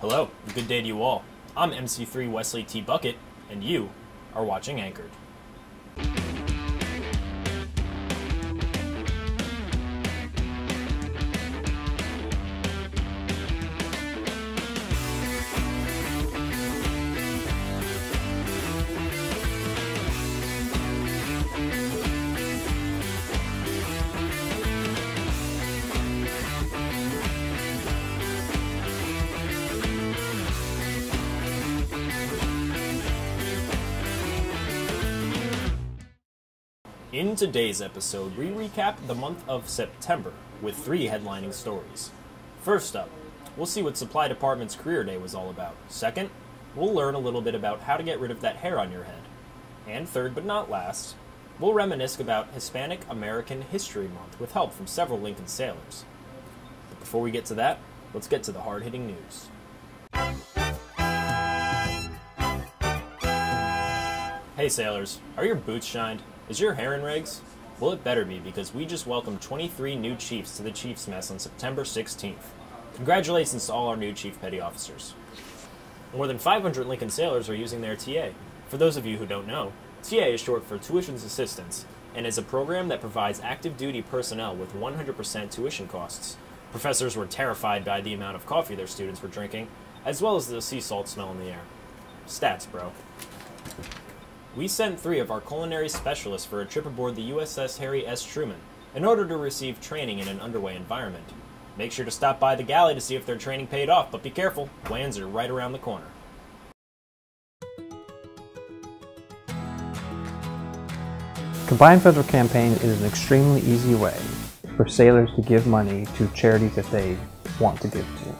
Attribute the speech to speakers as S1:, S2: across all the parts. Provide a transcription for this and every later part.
S1: Hello, good day to you all. I'm MC3 Wesley T. Bucket, and you are watching Anchored. In today's episode, we recap the month of September with 3 headlining stories. First up, we'll see what Supply Department's Career Day was all about. Second, we'll learn a little bit about how to get rid of that hair on your head. And third but not last, we'll reminisce about Hispanic American History Month with help from several Lincoln sailors. But before we get to that, let's get to the hard-hitting news. Hey sailors, are your boots shined? Is your hair in regs? Well, it better be, because we just welcomed 23 new chiefs to the Chiefs Mess on September 16th. Congratulations to all our new Chief Petty Officers. More than 500 Lincoln sailors are using their TA. For those of you who don't know, TA is short for Tuition Assistance, and is a program that provides active duty personnel with 100% tuition costs. Professors were terrified by the amount of coffee their students were drinking, as well as the sea salt smell in the air. Stats, bro. We sent 3 of our culinary specialists for a trip aboard the USS Harry S. Truman in order to receive training in an underway environment. Make sure to stop by the galley to see if their training paid off, but be careful, WANs are right around the corner.
S2: Combined Federal Campaign is an extremely easy way for sailors to give money to charities that they want to give to.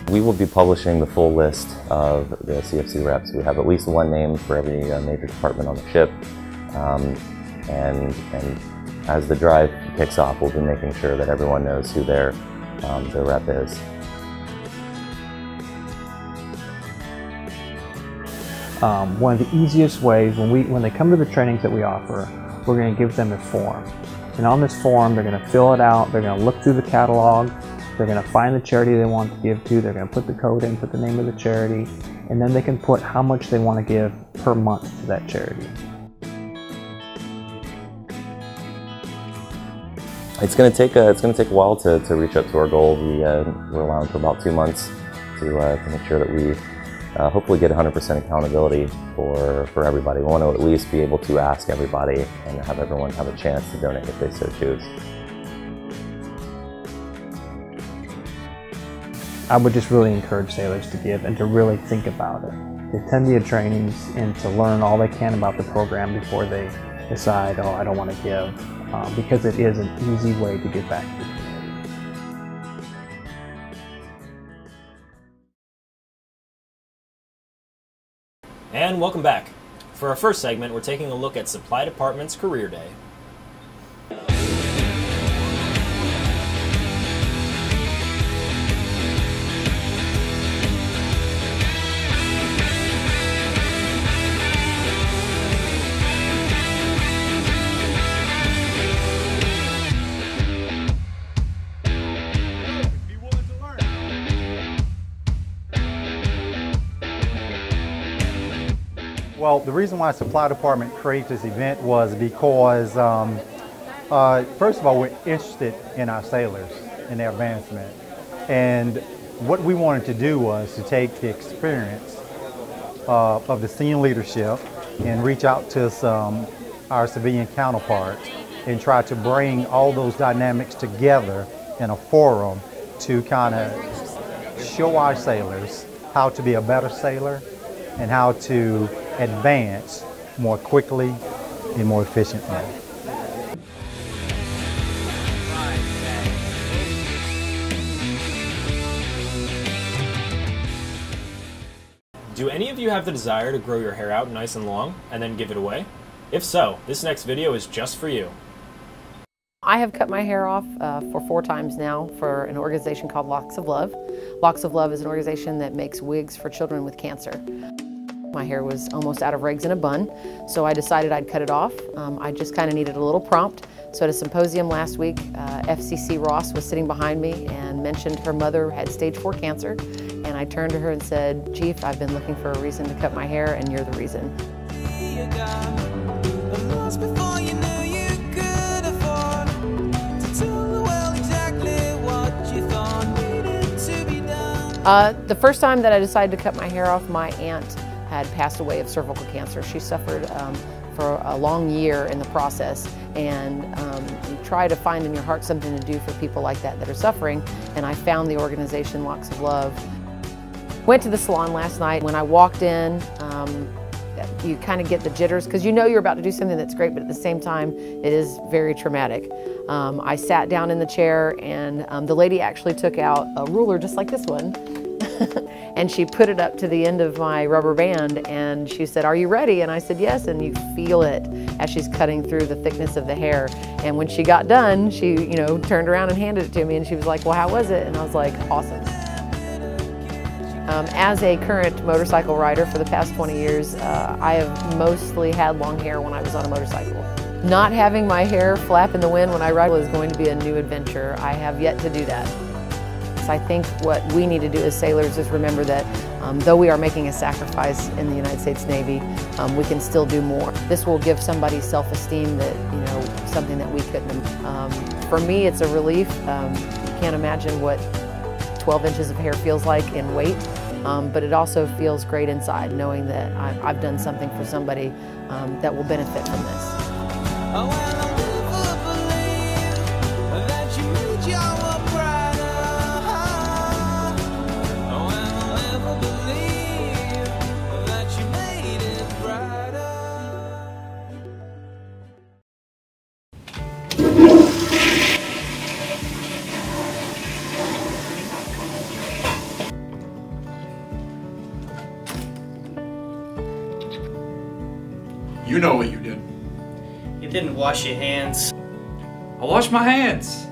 S3: We will be publishing the full list of the CFC reps. We have at least one name for every major department on the ship. And as the drive kicks off, we'll be making sure that everyone knows who their rep is.
S2: One of the easiest ways, when they come to the trainings that we offer, we're going to give them a form. And on this form, they're going to fill it out, they're going to look through the catalog, they're going to find the charity they want to give to, they're going to put the code in, put the name of the charity, and then they can put how much they want to give per month to that charity.
S3: It's going to take a while to reach up to our goal. We're allowing for about 2 months to make sure that we hopefully get 100% accountability for everybody. We want to at least be able to ask everybody and have everyone have a chance to donate if they so choose.
S2: I would just really encourage sailors to give and to really think about it. To attend the trainings and to learn all they can about the program before they decide, oh, I don't want to give, because it is an easy way to give back to the community.
S1: And welcome back. For our first segment, we're taking a look at Supply Department's Career Day.
S4: Well, the reason why Supply Department created this event was because, first of all, we're interested in our sailors and their advancement. And what we wanted to do was to take the experience of the senior leadership and reach out to our civilian counterparts and try to bring all those dynamics together in a forum to kind of show our sailors how to be a better sailor and how to advance more quickly and more efficiently.
S1: Do any of you have the desire to grow your hair out nice and long and then give it away? If so, this next video is just for you.
S5: I have cut my hair off for 4 times now for an organization called Locks of Love. Locks of Love is an organization that makes wigs for children with cancer. My hair was almost out of rags in a bun, so I decided I'd cut it off. I just kind of needed a little prompt. So at a symposium last week, FCC Ross was sitting behind me and mentioned her mother had stage 4 cancer. And I turned to her and said, Chief, I've been looking for a reason to cut my hair, and you're the reason. The first time that I decided to cut my hair off, my aunt had passed away of cervical cancer. She suffered for a long year in the process, and you try to find in your heart something to do for people like that are suffering, and I found the organization Locks of Love. Went to the salon last night. When I walked in, you kind of get the jitters because you know you're about to do something that's great, but at the same time, it is very traumatic. I sat down in the chair, and the lady actually took out a ruler just like this one, and she put it up to the end of my rubber band, and she said, "Are you ready?" And I said, "Yes," and you feel it as she's cutting through the thickness of the hair. And when she got done, she, turned around and handed it to me, and she was like, "Well, how was it?" And I was like, "Awesome." As a current motorcycle rider for the past 20 years, I have mostly had long hair when I was on a motorcycle. Not having my hair flap in the wind when I ride is going to be a new adventure. I have yet to do that. So I think what we need to do as sailors is remember that though we are making a sacrifice in the United States Navy, we can still do more. This will give somebody self-esteem that, something that we couldn't. For me, it's a relief. You can't imagine what 12 inches of hair feels like in weight, but it also feels great inside knowing that I've done something for somebody that will benefit from this.
S6: You know what you did.
S7: You didn't wash your hands.
S6: I washed my hands.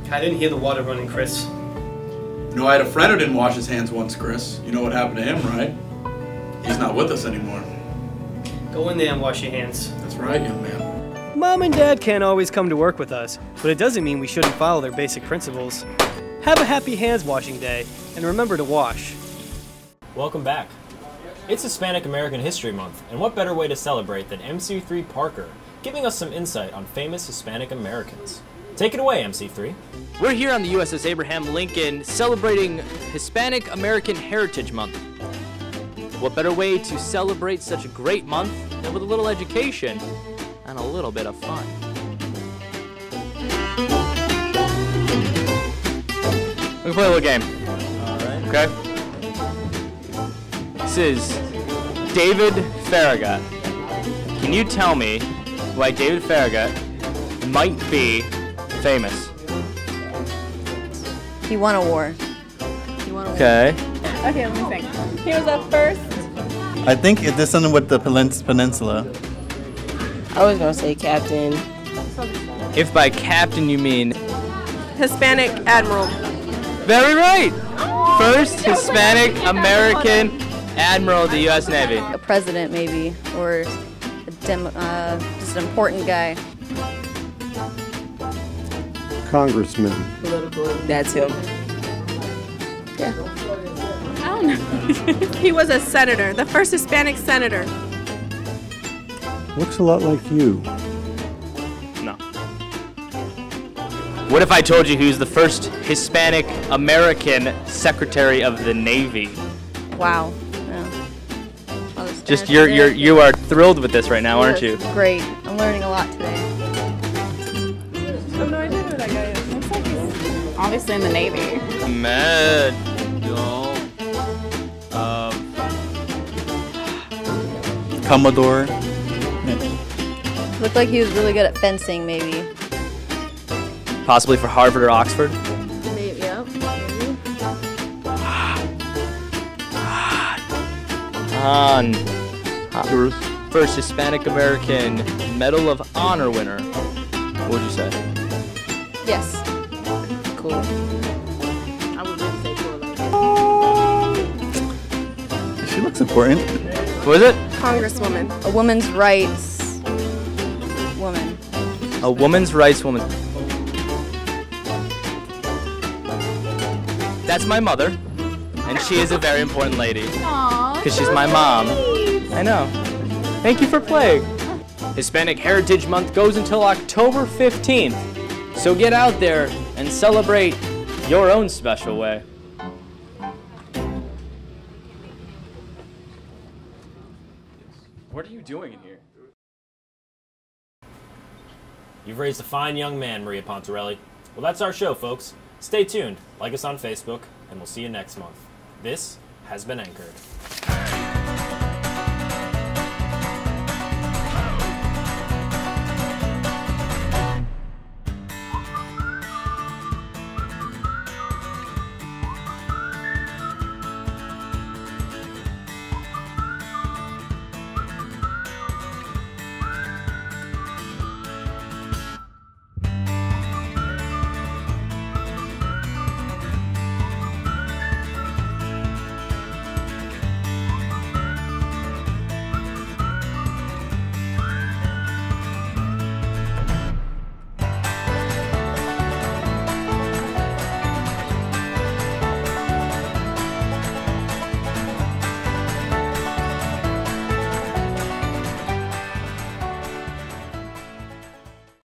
S7: I didn't hear the water running, Chris.
S6: You know, I had a friend who didn't wash his hands once, Chris. You know what happened to him, right? He's not with us anymore.
S7: Go in there and wash your hands.
S6: That's right, young man.
S7: Mom and Dad can't always come to work with us, but it doesn't mean we shouldn't follow their basic principles. Have a happy hands washing day, and remember to wash.
S1: Welcome back. It's Hispanic American History Month, and what better way to celebrate than MC3 Parker, giving us some insight on famous Hispanic Americans. Take it away, MC3.
S8: We're here on the USS Abraham Lincoln celebrating Hispanic American Heritage Month. What better way to celebrate such a great month than with a little education and a little bit of fun. We can play a little game. Alright. Okay? This is David Farragut. Can you tell me why David Farragut might be famous?
S9: He won a war.
S8: Okay.
S9: Okay, let me think. He was up first.
S10: I think it is something with the Peninsula.
S11: I was gonna say captain.
S8: If by captain you mean
S11: Hispanic admiral.
S8: very right. First Hispanic American admiral of the U.S. Navy.
S9: A president, maybe, or just an important guy.
S12: Congressman.
S11: Political. That's him.
S9: Yeah.
S11: I don't know. He was a senator, the first Hispanic senator.
S12: Looks a lot like you.
S8: No. What if I told you who's the first Hispanic American Secretary of the Navy?
S9: Wow.
S8: Just you are thrilled with this right now, aren't you?
S9: Great. I'm learning a lot today.
S11: I have no idea who that guy is. Looks like he's obviously in the Navy.
S8: Medal of
S10: Commodore.
S9: Looked like he was really good at fencing, maybe.
S8: possibly for Harvard or Oxford.
S9: Maybe, yeah.
S8: First Hispanic American Medal of Honor winner. What would you say?
S9: Yes.
S11: Cool. I would really say cool.
S10: She looks important.
S8: What was it?
S9: Congresswoman. A woman's rights woman.
S8: A woman's rights woman. That's my mother, and she is a very important lady. Because she's my mom. I know. Thank you for playing. Hispanic Heritage Month goes until October 15th, so get out there and celebrate your own special way.
S13: What are you doing in here?
S1: You've raised a fine young man, Maria Pontarelli. Well, that's our show, folks. Stay tuned, like us on Facebook, and we'll see you next month. This has been Anchored.